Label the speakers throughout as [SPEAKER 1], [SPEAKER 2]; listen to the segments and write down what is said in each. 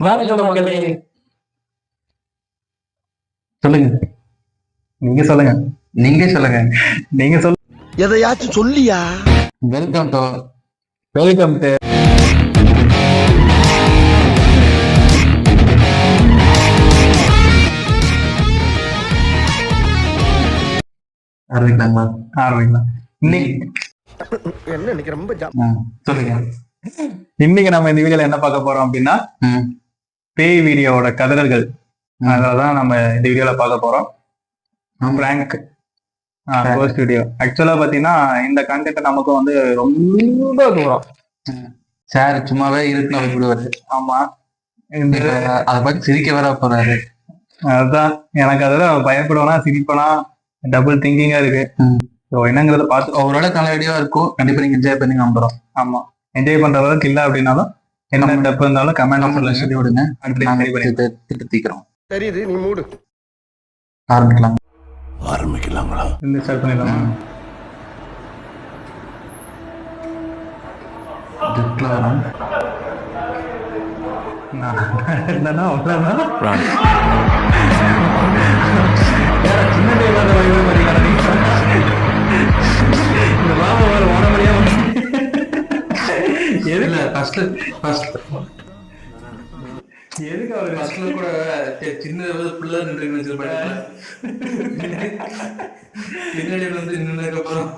[SPEAKER 1] வணக்கம் மக்களே. சொல்லுங்க. நீங்க சொல்லுங்க.
[SPEAKER 2] நீங்க சொல்லுங்க.
[SPEAKER 1] நீங்க சொல்லுங்க.
[SPEAKER 3] எதையாச்சும் சொல்லியா.
[SPEAKER 2] வெல்கம் டு ஆரம்பிக்கலாங்களா?
[SPEAKER 1] ஆரம்பிக்கலாம்.
[SPEAKER 3] என்ன இன்னைக்கு ரொம்ப
[SPEAKER 2] சொல்லுங்க.
[SPEAKER 1] இன்னைக்கு நம்ம இந்த வீடியோல என்ன பார்க்க போறோம் அப்படின்னா, பேய் வீடியோவோட கதறல்கள். அததான் நம்ம இந்த வீடியோல பார்க்க போறோம். Prank first video. ஆக்சுவலா பாத்தீங்கன்னா இந்த கண்டென்ட் நமக்கு வந்து ரொம்ப தூரம்.
[SPEAKER 2] சார் சும்மாவே இருக்குன்னு விடுவாரு.
[SPEAKER 1] ஆமா,
[SPEAKER 2] அதை பார்த்து சிரிக்க வர போறாரு.
[SPEAKER 1] அதுதான் எனக்கு அதெல்லாம் பயப்படுவேனா சிரிப்பனா டபுள் திங்கிங்கா இருக்கு. ஸோ என்னங்கிறத பார்த்து
[SPEAKER 2] அவரோட நல்ல வீடியோவா இருக்கும். கண்டிப்பா நீங்க என்ஜாய் பண்ணி நம்புறோம்.
[SPEAKER 1] ஆமா, என்ஜாய் பண்ற அளவுக்கு இல்லை அப்படின்னாலும் என்ன தப்பு இருந்தாலும் கமெண்ட்
[SPEAKER 2] சொல்லி விடுங்க.
[SPEAKER 1] திருத்திக்கிறோம்.
[SPEAKER 3] தெரியுது, நீ மூடு.
[SPEAKER 2] ஆரம்பிக்கலாங்களா?
[SPEAKER 1] இந்த ஸ்டார்ட் பண்ணிடலாமா?
[SPEAKER 2] சின்ன பிள்ளை பின்னாடி வந்து நின்னதுக்கு அப்புறம்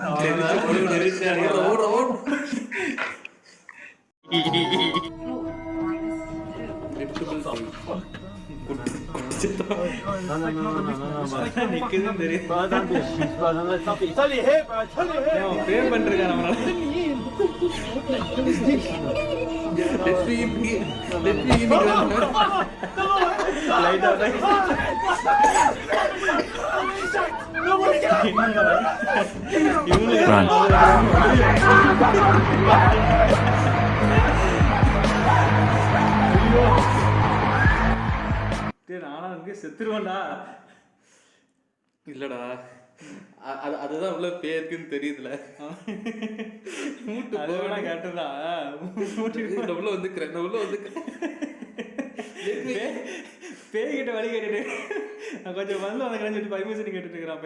[SPEAKER 4] நானா அங்கே செத்துருவேன்டா. இல்லடா, அதுதான் உள்ள பேருக்குன்னு தெரியுதுல. மூட்டு கேட்டதா உள்ள வந்துக்கிறேன். உள்ள வந்துக்கிறேன். பேய்கிட்ட வழி கேட்டுட்டு நான் கொஞ்சம் வந்து அந்த சொல்லிட்டு பர்மிஷன் கேட்டுட்டு இருக்கிறான்.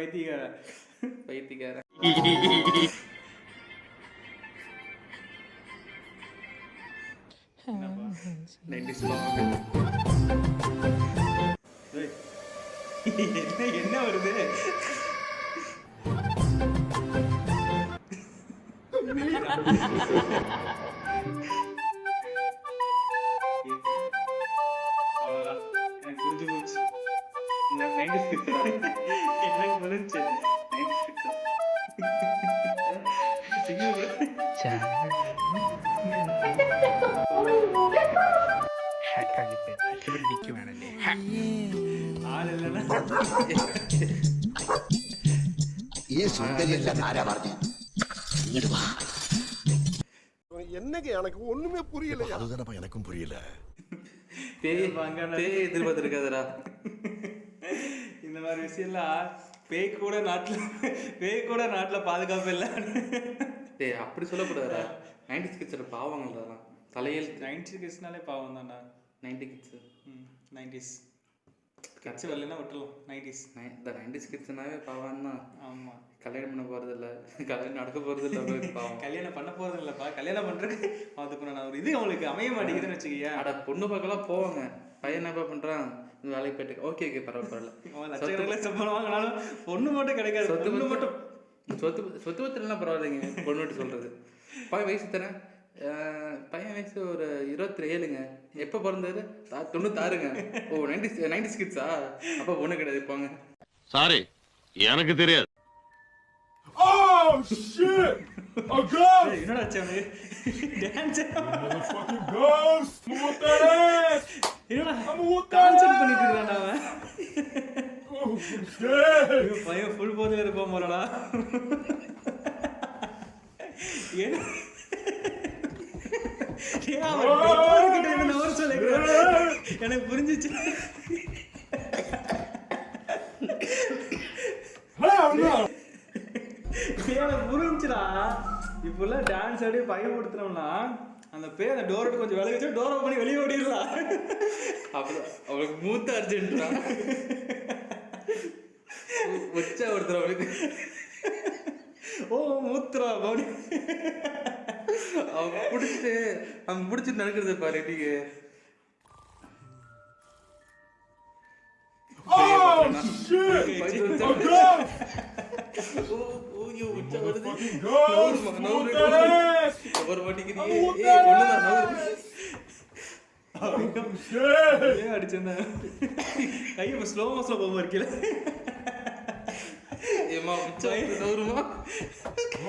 [SPEAKER 4] பைத்தியக்காரன். என்ன வருது?
[SPEAKER 3] என்னங்க எனக்கு ஒண்ணுமே புரியல. அதுதானப்பா எனக்கும் புரியல.
[SPEAKER 4] எதிர்பார்த்திருக்காதரா இந்த மாதிரி விஷயம்லாம். பேய் கூட நாட்டுல பாதுகாப்பு இல்லை. அப்படி சொல்லக்கூடாதா? 90s கிட்ஸோட பாவங்கள்டா. தலையில் 90s கிட்ஸ்னாலே பாவம் தான்டா. 90 கிட்ஸ் 90s கிட்ஸ் வரலன்னா விட்டுலாம். 90s கிட்ஸ்னாவே பாவம் தான். ஆமா, கல்யாணம் பண்ண போறது இல்லை, கல்யாணம் நடக்க போறது இல்லை, பாவம். கல்யாணம் பண்ண போறது இல்லப்பா, கல்யாணம் பண்றதுக்கு அதுக்கு நான் ஒரு இது அவங்களுக்கு அமைய மாட்டேங்குதுன்னு வச்சுக்கியா. அட பொண்ணு பார்க்கலாம் போவாங்க, பையன் என்னப்பா பண்றான், வேலைக்கு போயிட்டு ஓகே பரவாயில்ல. சம்பளம் வாங்கினாலும் பொண்ணு மட்டும் கிடைக்காது. பொண்ணு மட்டும் சொத்து பத்திரம்லாம் பரவாயில்லைங்க. பொண்ணு மட்டும் சொல்றது. பையன் வயசு தரேன். பையன் வயசு ஒரு 27ங்க. எப்போ பிறந்தது? 96ங்க. ஓ 90s கிட்ஸா? அப்போ பொண்ணு கிடையாது போங்க.
[SPEAKER 5] சாரி, எனக்கு தெரியாது.
[SPEAKER 6] Oh shit! A ghost!
[SPEAKER 4] என்னடா ஆச்சு? Dance
[SPEAKER 6] fucking ghost! What that ass?
[SPEAKER 4] என்னடா டான்ஸ் பண்ணிட்டு இருக்கான்டா அவன்.
[SPEAKER 6] Oh shit!
[SPEAKER 4] பையன் ஃபுல் போதையில இருப்பான் போலடா. என்ன எனக்கு புரிஞ்சிச்சு. புரிஞ்சுடா. இப்பெல்லாம் டான்ஸ் ஆடி பயன்படுத்துறோம்னா அந்த பேர் அந்த டோர் கொஞ்சம் விலகிச்சு டோர் பண்ணி வெளியே ஓடிடலாம். அப்பதான் அவளுக்கு மூத்த அர்ஜென்ட்ரா வச்சா ஒருத்தர் அவளுக்கு ஓ மூத்துறா அப்படி அவன் பிடிச்சிட்டு நடக்கிறது பாரு நீங்க
[SPEAKER 6] Oh, shit! Oh, God! Fucking ghost! Move that ass! Shit!
[SPEAKER 4] அடிச்சேன் கையை ஸ்லோ மோஸ்ல போக இருக்கல ஏமா நவுருமா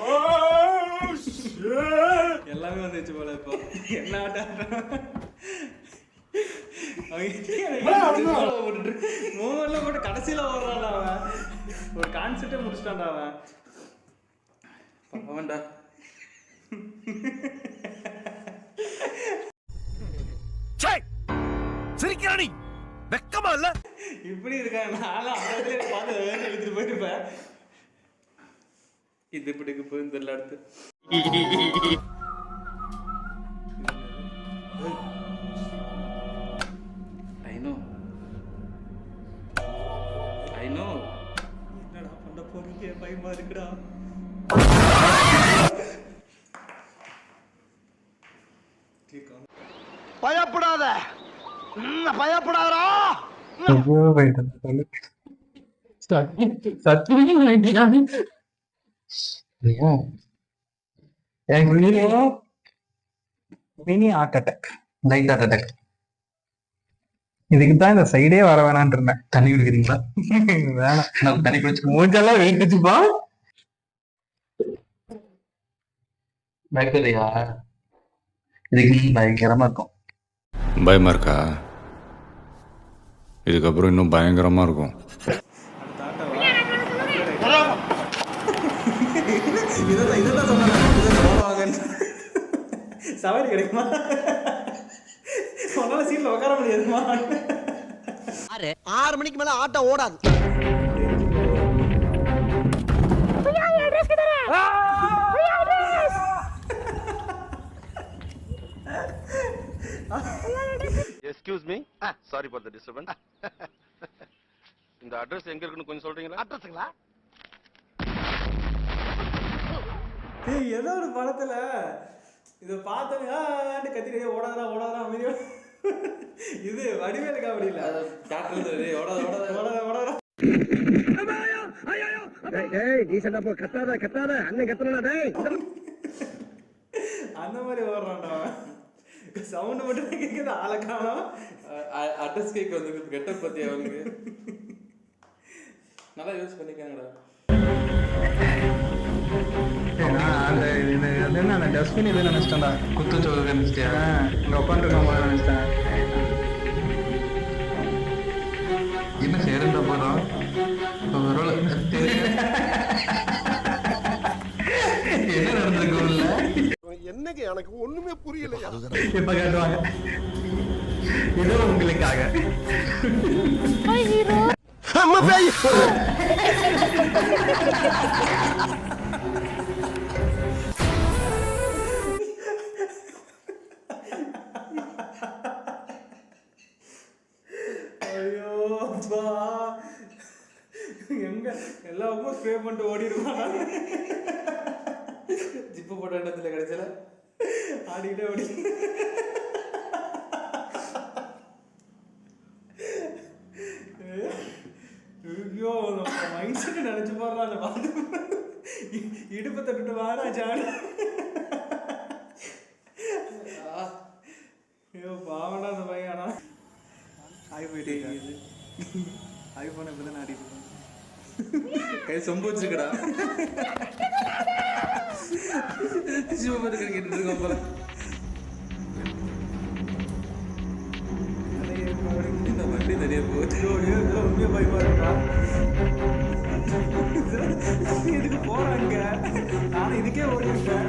[SPEAKER 6] Oh, shit!
[SPEAKER 4] எல்லாமே வந்துச்சு போல இப்போ என்ன ஆட்டா மூமெண்ட்ல போட்டு கடைசியில ஓடுறான்டா அவன் ஒரு கான்செப்டே முடிச்சிட்டான்டா அவன் அவன்டா
[SPEAKER 3] சிரிக்கிறானி வெக்கமா இல்ல
[SPEAKER 4] இப்படி இருக்கா நானும் அந்த இடத்துல பார்த்து எழுதிட்டு போயிருப்பேன் இது இப்படிக்கு போய் தெரியல அடுத்து I know. என்னடா பண்ண போறீங்க பயமா இருக்குடா
[SPEAKER 3] பயப்படாத பயப்படாதடா
[SPEAKER 1] mini heart attack,
[SPEAKER 2] light heart attack.
[SPEAKER 1] இதுக்கு தான் இந்த சைடே வர வேணான்னு இருந்தேன்.
[SPEAKER 2] தண்ணி குடிக்கிறீங்களா?
[SPEAKER 1] வேணாம்,
[SPEAKER 2] நான் தண்ணி குடிச்சு
[SPEAKER 1] மூஞ்செல்லாம் வெயிட்டுச்சுப்பா.
[SPEAKER 2] பயப்படுறியா? இதுக்கு பயங்கரமா இருக்கும்.
[SPEAKER 7] பயமா இருக்கா? இதுக்கப்புறம் இன்னும் பயங்கரமா இருக்கும்.
[SPEAKER 4] சவாரி கிடைக்குமா? உன்னால சீட்ல உட்கார முடியாதுமா?
[SPEAKER 3] 6 மணிக்கு மேல ஆட்டம் ஓடாது.
[SPEAKER 5] Excuse me, sorry for the disturbance. இந்த அட்ரஸ் எங்க இருக்குன்னு கொஞ்சம் சொல்றீங்களா?
[SPEAKER 3] அட்ரஸ்ங்களா?
[SPEAKER 4] ஏய் ஏதோ ஒரு படத்துல இத பார்த்தேன் கத்திரே ஓடாதடா அமைதியா. இது வடிவேலு காமெடி இல்ல, காட்டுறது ஓடாத.
[SPEAKER 3] டேய் டீசன்டா போ, கத்தாத அண்ணன் கத்தறடா டேய்.
[SPEAKER 4] அந்த மாதிரி ஓடுறான்டா. சவுண்ட் மட்டும் கேக்குது, ஆளை காணோம். அட்ரஸ் கேக் வந்து கெட்டப் பத்தி அவனுக்கு நல்லா யூஸ் பண்ணிக்காங்கடா.
[SPEAKER 1] அந்த என்ன டஸ்ட்பின் இது நினைச்சிட்டேன்டா.
[SPEAKER 2] குத்துச்சோறு நினைச்சிட்டியா?
[SPEAKER 1] இங்க உட்காந்துருக்கோம் போல நினைச்சிட்டேன்.
[SPEAKER 2] என்ன சேருந்தா போறோம்? என்ன நடந்திருக்கு உள்ள?
[SPEAKER 3] என்னங்க எனக்கு ஒண்ணுமே புரியலையா?
[SPEAKER 1] இப்ப காட்டுவாங்க, இது உங்களுக்காக.
[SPEAKER 3] அம்மா பேய்.
[SPEAKER 4] ஐயோ அப்பா, எங்க எல்லாருக்கும் ஸ்ப்ரே பண்ணிட்டு ஓடிடுவான். ஜிப்பு போட்ட இடத்துல கிடைச்சல ஆடிக்கிட்டே ஓடி. ஐயோ மைண்ட் செட் நினைச்சு போடுறான் அந்த பாட்டு. இடுப்பை தட்டுட்டு வாடா ஜானு. ஐயோ பாவண்டா அந்த பையன். ஆனா போயிட்டே ஐபோன் இப்பதான் ஆடிட்டு கை சொம்பு வச்சிருக்கடா. கேட்டு இருக்கோம் போல. இந்த வண்டி நிறைய போச்சு. உண்மையா பயமா இருக்கா? இதுக்கு போறாங்க, நானும் இதுக்கே ஓடிருக்கேன்.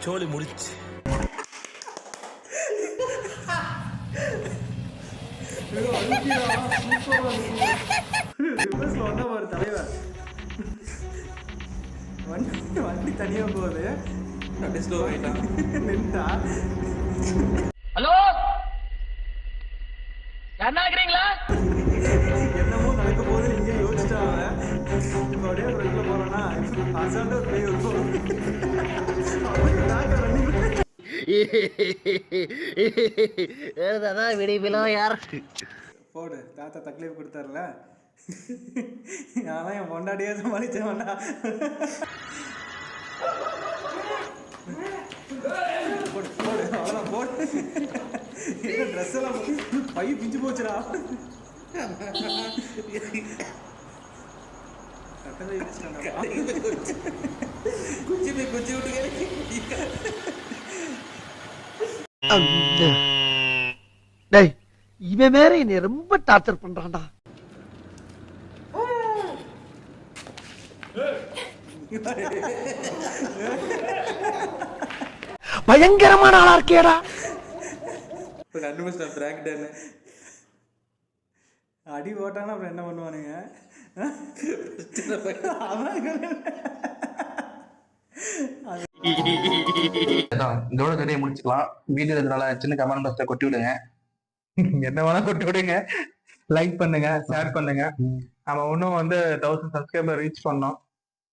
[SPEAKER 3] சோலி முடிச்சு.
[SPEAKER 4] தலைவர் வண்டி தனியா போகுது. நின்றா
[SPEAKER 8] ஹலோ யாரா இருக்கிறீங்களா?
[SPEAKER 4] என்னமோ நடக்க போகுது இங்கே யோசிச்சிட்டாங்க. இப்போ அப்படியே ஒரு இடத்துல போறோம்னா அசால்ட்டா ஒரு பேய் இருக்கும். போடு தாத்தா தக்லீஃப் கொடுத்தாருல, நான் என் பொண்டாட்டியே சமாளிச்சேன் வேண்டா. போடு போடு அவ்வளோதான் போடு. ட்ரெஸ் எல்லாம் பை பிஞ்சு போச்சுடா. குச்சி போய் குச்சி விட்டு
[SPEAKER 8] டேய் இவன் வேற என்னை ரொம்ப டார்ச்சர் பண்றான்டா. பயங்கரமான ஆளா இருக்கேடா.
[SPEAKER 4] கண்டுபிடிச்சா பிராங்க் டான்னு அடி போட்டானா அப்புறம் என்ன பண்ணுவானுங்க?
[SPEAKER 2] இதோட கதையை முடிச்சுக்கலாம். வீடியோ இதனால சின்ன கமெண்ட் பாக்ஸ்ல கொட்டி விடுங்க.
[SPEAKER 1] என்ன வேணா கொண்டு விடுங்க, லைக் பண்ணுங்க, ஷேர் பண்ணுங்க. நம்ம இன்னும் வந்து 1000 சப்ஸ்கிரைபர் ரீச் பண்ணோம்.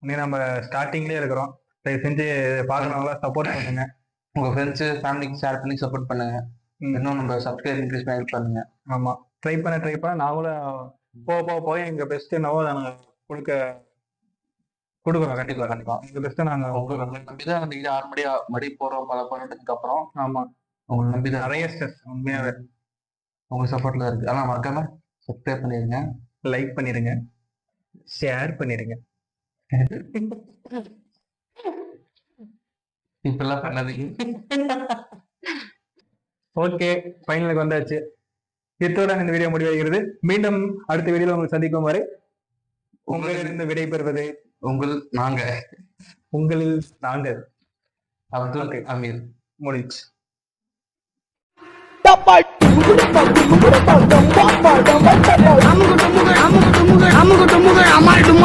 [SPEAKER 1] இன்னும் நம்ம ஸ்டார்டிங்லேயே இருக்கிறோம். தயவு செஞ்சு பார்க்குறவங்களா சப்போர்ட் பண்ணுங்க.
[SPEAKER 2] உங்க ஃப்ரெண்ட்ஸ் ஃபேமிலிக்கு ஷேர் பண்ணி சப்போர்ட் பண்ணுங்க. இன்னும் நம்ம சப்ஸ்கிரைப் இன்க்ரீஸ் பண்ணி ஹெல்ப் பண்ணுங்க.
[SPEAKER 1] ஆமா, ட்ரை பண்ண நாங்களும் போக எங்க பெஸ்ட் என்னவோ அதை நாங்கள் கொடுக்குறோம். கண்டிப்பா எங்க பெஸ்ட்டை நாங்கள்
[SPEAKER 2] உங்களை நம்பி தான் அந்த இது 6 மணி போறோம். பல போனதுக்கு அப்புறம்
[SPEAKER 1] ஆமா,
[SPEAKER 2] உங்களை நம்பி தான்
[SPEAKER 1] நிறைய ஸ்ட்ரெஸ் உண்மையாவே.
[SPEAKER 2] உங்க சப்போர்ட்ல இருக்கு. ஆனா மறக்காம சப்ஸ்கிரைப் பண்ணிருங்க,
[SPEAKER 1] லைக் பண்ணிடுங்க, ஷேர் பண்ணிடுங்க.
[SPEAKER 2] இப்பெல்லாம் பண்ணாதீங்க.
[SPEAKER 1] ஓகே, ஃபைனலுக்கு வந்தாச்சு. இத்துடன் இந்த வீடியோ முடிவடைகிறது. மீண்டும் அடுத்த வீடியோவில் உங்களை சந்திக்கும் வரை உங்களிலிருந்து விடைபெறுவது உங்களில் நாங்கள்
[SPEAKER 2] அப்துல் அமீர்.
[SPEAKER 1] முடிச்சு.
[SPEAKER 8] அமுகுட்டு முகை அமால் டுமா.